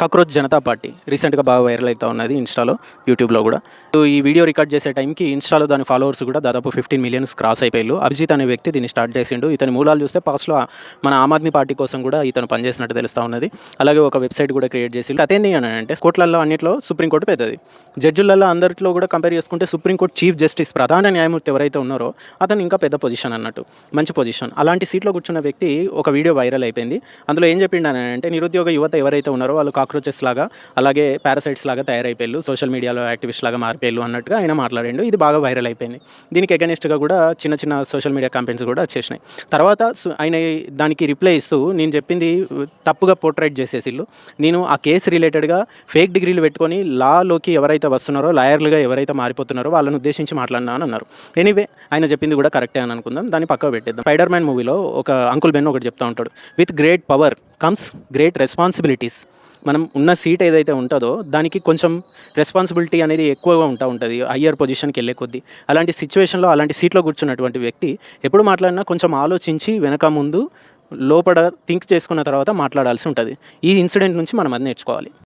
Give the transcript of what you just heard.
Cockroach Janata party రీసెంట్గా బాగా viral అవుతా ఉన్నది ఇన్స్టాలో, యూట్యూబ్లో కూడా. ఈ వీడియో రికార్డ్ చేసే టైంకి ఇన్స్టాలో దాని ఫాలోవర్స్ కూడా దాదాపు 15 మిలియన్స్ క్రాస్ అయిపోయారు. అభిజిత్ అనే వ్యక్తి దీన్ని స్టార్ట్ చేసిండు. ఇతని మూలాలు చూస్తే పాస్ట్లో మన ఆమ్ ఆద్మీ పార్టీ కోసం కూడా ఇతను పనిచేసినట్టు తెలుస్తూ ఉన్నది. అలాగే ఒక వెబ్సైట్ కూడా క్రియేట్ చేసి అదేంటి అని అంటే కోర్టులలో అన్నింటిలో సుప్రీంకోర్టు పెద్దది. జడ్జిలలో అందరిలో కూడా కంపేర్ చేసుకుంటే సుప్రీంకోర్టు చీఫ్ జస్టిస్ ప్రధాన న్యాయమూర్తి ఎవరైతే ఉన్నారో అతను ఇంకా పెద్ద పొజిషన్ అన్నట్టు, మంచి పొజిషన్. అలాంటి సీట్లో కూర్చున్న వ్యక్తి ఒక వీడియో వైరల్ అయిపోయింది. అందులో ఏం చెప్పిండు అని అంటే నిరుద్యోగ యువత ఎవరైతే ఉన్నారో వాళ్ళు కాక్రోచెస్ లాగా, అలాగే పారాసైట్స్ లాగా తయారైపోయారు, సోషల్ మీడియాలో యాక్టివిస్ట్ లాగా మారిపోయారు అన్నట్టుగా ఆయన మాట్లాడిండు. ఇది బాగా వైరల్ అయిపోయింది. దీనికి అగెనిస్ట్గా కూడా చిన్న చిన్న సోషల్ మీడియా క్యాంపెయిన్స్ కూడా వచ్చేసినాయి. తర్వాత ఆయన దానికి రిప్లై ఇస్తూ నేను చెప్పింది తప్పుగా పోర్ట్రేట్ చేసేసిళ్ళు, నేను ఆ కేసు రిలేటెడ్గా ఫేక్ డిగ్రీలు పెట్టుకొని లాలోకి ఎవరైతే వస్తున్నారో, లాయర్లుగా ఎవరైతే మారిపోతున్నారో వాళ్ళని ఉద్దేశించి మాట్లాడినా అని అన్నారు. ఎనీవే ఆయన చెప్పింది కూడా కరెక్టే అని అనుకుందాం, దాన్ని పక్కకు పెట్టేద్దాం. స్పైడర్ మ్యాన్ మూవీలో ఒక అంకుల్ బెన్ ఒకటి చెప్తూ ఉంటాడు, with great power comes great responsibilities. మనం ఉన్న సీట్ ఏదైతే ఉంటుందో దానికి కొంచెం రెస్పాన్సిబిలిటీ అనేది ఎక్కువగా ఉంటుంది హయ్యర్ పొజిషన్కి వెళ్ళే కొద్దీ. అలాంటి సిచ్యువేషన్లో అలాంటి సీట్లో కూర్చున్నటువంటి వ్యక్తి ఎప్పుడు మాట్లాడినా కొంచెం ఆలోచించి వెనక ముందు లోపల థింక్ చేసుకున్న తర్వాత మాట్లాడాల్సి ఉంటుంది. ఈ ఇన్సిడెంట్ నుంచి మనం అది నేర్చుకోవాలి.